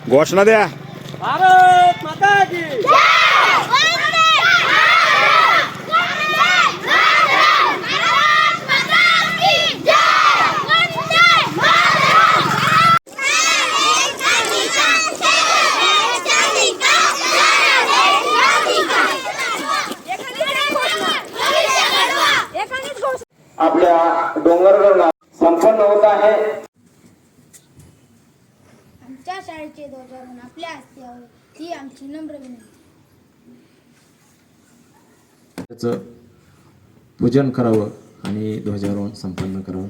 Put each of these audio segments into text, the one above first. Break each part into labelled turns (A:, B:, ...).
A: घोषणा द्या.
B: भारत माता की
C: आपल्या डोंगरगड संपन्न होत आहे.
D: आमच्या शाळेचे ध्वजारोहण आपल्या हस्ते यावे ही आमची नम्र विनंती.
E: त्याचं पूजन करावं आणि ध्वजारोहण संपन्न करावं.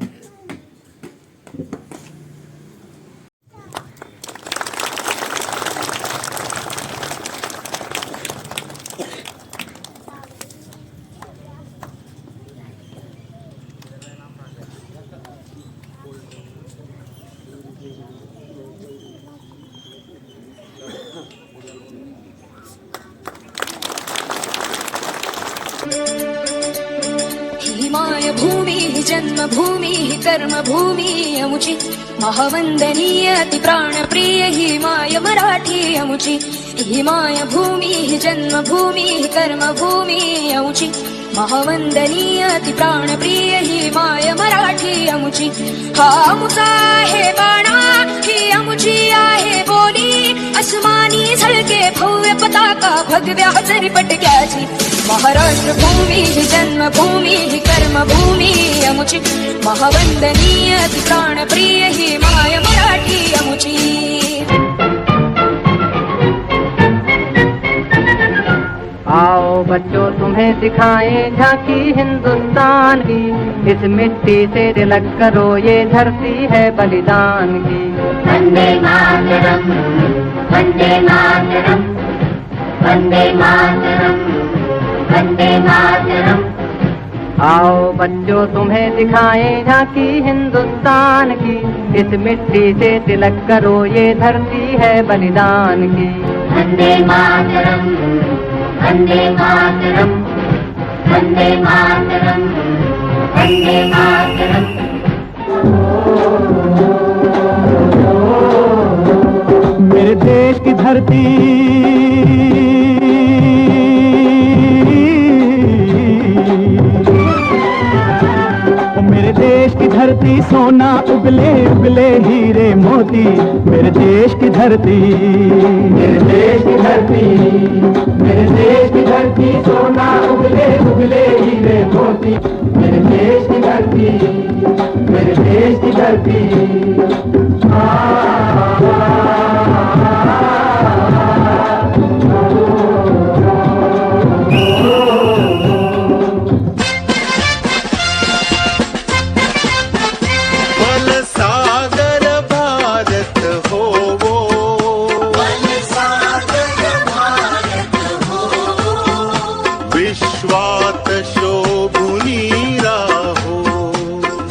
F: हिमाय भूमि जन्मभूमि कर्मभूमि अमुची महावंदनीय अति प्राणप्रिय हिमाय मराठी अमुची. हिमाय भूमि जन्मभूमि कर्मभूमि अमुची महावंदनीय अति प्राणप्रिय हिमाय मराठी अमुची. हा अमुचा आहे बाणा ही अमुची आहे बोली अस्मानी झळके भव्य पताका भगव्या हजरी पटक्याची. महाराष्ट्र भूमि जन्मभूमि कर्मभूमि अमुची महावंदनीय अति प्राणप्रिय हिमाय मराठी अमुची.
G: आओ बच्चों तुम्हें सिखाएं झांकी हिंदुस्तान की. इस मिट्टी से तिलक करो ये धरती है बलिदान की.
H: वंदे मातरम वंदे मातरम वंदे मातरम वंदे मातरम.
G: आओ बच्चों तुम्हें दिखाएं झांकी हिंदुस्तान की. इस मिट्टी से तिलक करो ये धरती है बलिदान की.
H: वंदे मातरम वंदे मातरम वंदे मातरम वंदे मातरम.
I: मेरे देश की धरती मेरे देश की धरती सोना उगले उगले हीरे मोती. मेरे देश की धरती मेरे देश की धरती मेरे देश की धरती सोना उगले उगले हीरे मोती. मेरे देश की धरती मेरे देश की धरती.
J: विश्वात शोभुनी राहो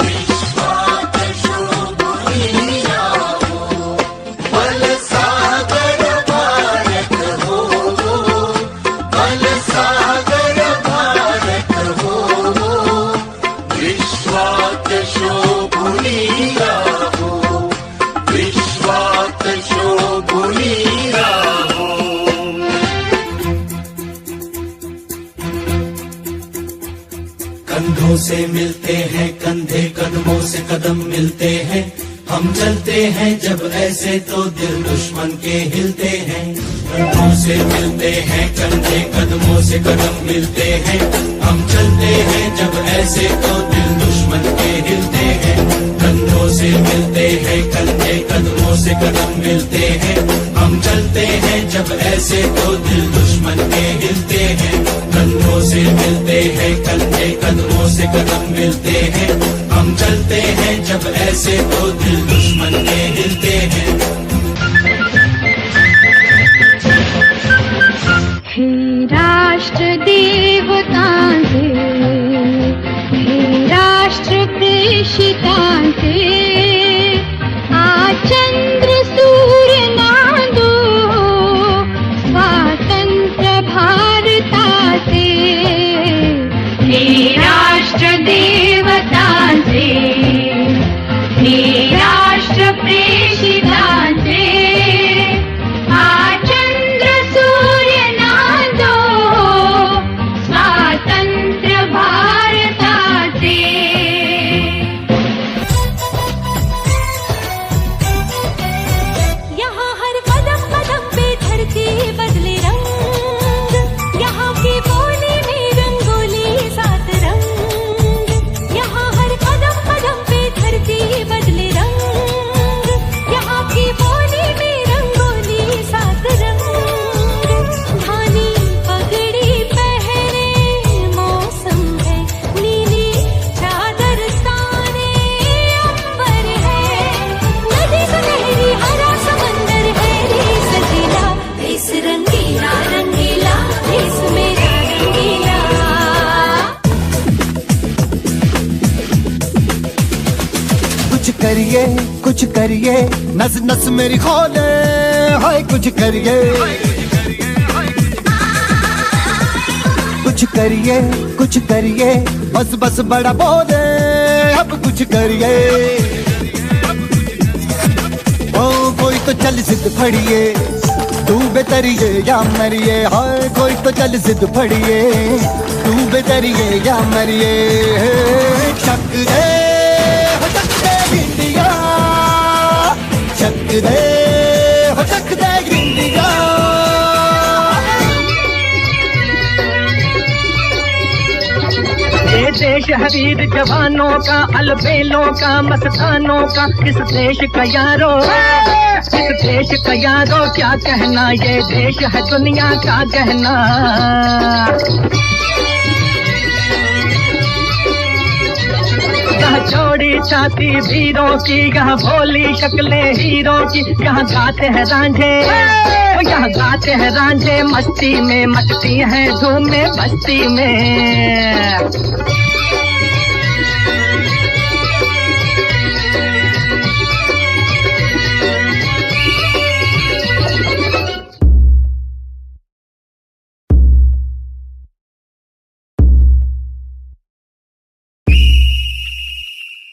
J: विश्वात शोभुनी राहो. बलसागर भारत हो बलसागर भारत हो विश्वात शोभुनी राहो विश्वात शोभुनी राहो. कंधों से मिलते हैं कंधे कदमों से कदम मिलते हैं. हम चलते हैं जब ऐसे तो दिल दुश्मन के हिलते हैं. कंधों से मिलते हैं कंधे कदमों से कदम मिलते हैं. हम चलते हैं जब ऐसे तो दिल दुश्मन के हिलते हैं. कंधों से मिलते हैं कंधे कदमों से कदम मिलते हैं. हम चलते हैं जब ऐसे तो दिल दुश्मन के हिलते हैं. कंधों से मिलते हैं कंधे कदमों से कदम मिलते हैं. हम चलते हैं जब ऐसे तो दिल दुश्मन के हिलते हैं.
D: हे राष्ट्र देवतांचे हे राष्ट्र प्रेषितांचे आज चंद्र सूर्य नांदो स्वातंत्र्य भारताचे. हे राष्ट्र देवतांचे हे राष्ट्र प्रेषितांचे
I: कुछ करिए, नस नस मेरी खोले, हाय कुछ करिए, कुछ करिए, कुछ करिए, बस बस बड़ा बोले, अब कुछ करिए। ओ कोई तो चल जिद फड़िए, तू बेतरिए या मरिए, हाय कोई तो चल जिद फड़िए, तू बेतरिए या मरिए। चक दे हो चक दे गिंडिया, चक दे हो चक दे गिंडिया।
G: ये देश है वीर जवानों का, अलबेलों का, मस्तानों का, इस देश का यारो, इस देश का यारो क्या कहना, ये देश है दुनिया का गहना। यहाँ चौड़ी छाती वीरों की, यहाँ भोली शक्लें हीरों की, यहाँ गाते हैं रांझे, यहाँ गाते हैं रांझे, मस्ती में मचती हैं धूमें बस्ती में।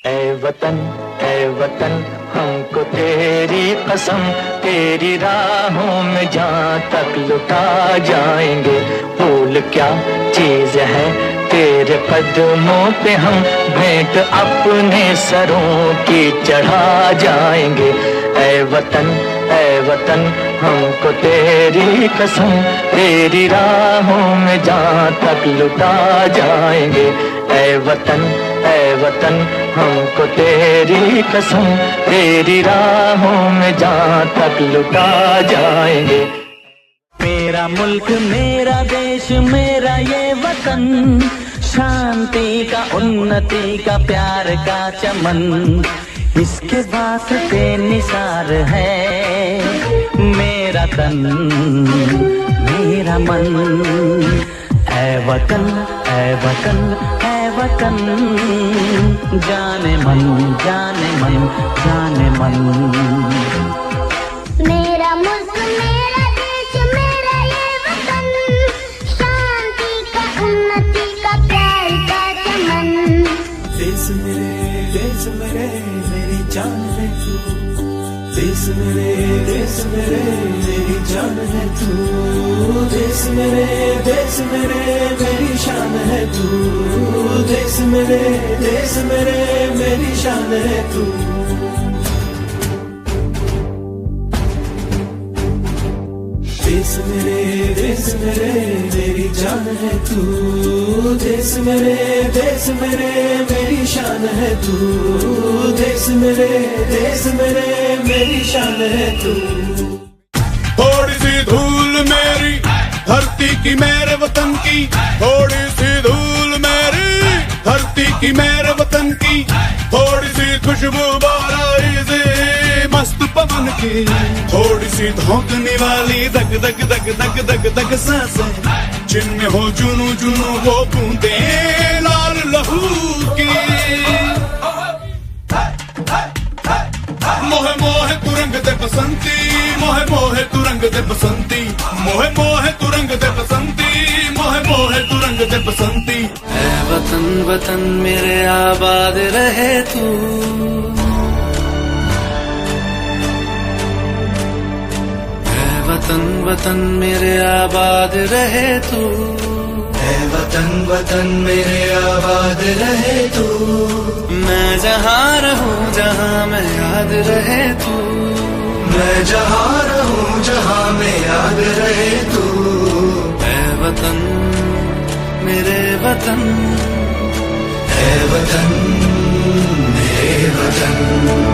I: ऐ वतन हमको तेरी कसम, तेरी राहों में जहाँ तक लुटा जाएंगे। भूल क्या चीज है तेरे कदमों पे, हम भेंट अपने सरों की चढ़ा जाएंगे। ऐ वतन हमको तेरी कसम, तेरी राहों में जहाँ तक लुटा जाएंगे। ऐ वतन हमको तेरी कसम, तेरी राहों में जहाँ तक लुटा जाएंगे।
A: मेरा मुल्क मेरा देश मेरा ये वतन, शांति का उन्नति का प्यार का चमन, इसके वास्ते निसार है मेरा तन मेरा मन। ऐ वतन ऐ वतन ऐ वतन, जाने मन जाने मन जाने मन।
D: मेरा मुल्क मेरा देश मेरा ये वतन, शांति का उन्नति का प्यार का चमन।
J: देश मेरे मेरी जान है तू, देश मेरे मेरी जान है तू, देश मेरे मेरी शान है तू, देश मेरे मेरी शान है तू। देश मेरे मेरी जान है तू, देश मेरे मेरी शान है तू, देश मेरे मेरी शान है तू।
K: थोड़ी सी धूल मेरी धरती की मेरे वतन की, थोड़ी सी धूल मेरी धरती की मेरे वतन की, थोड़ी सी खुशबू बाराई से मस्त पवन की, थोड़ी सी धोकने वाली दग दग दग दग दग दग सांसें, जिनमें हो जुनू जुनू वो बूंदे लाल लहू की। मोहे मोहे तुरंग दे बसंती, मोहे मोहे तुरंग दे बसंती, मोहे मोहे तुरंग दे बसंती, मोहे मोहे तुरंग दे बसंती।
J: ऐ वतन वतन मेरे आबाद रहे तू, ऐ वतन वतन मेरे आबाद रहे तू, ऐ वतन वतन मेरे आबाद रहे तू। मैं जहाँ रहूँ जहाँ मैं याद रहे तू, मैं जहाँ रहूँ जहाँ मैं याद रहे तू। ऐ वतन मेरे वतन, ऐ वतन मेरे वतन।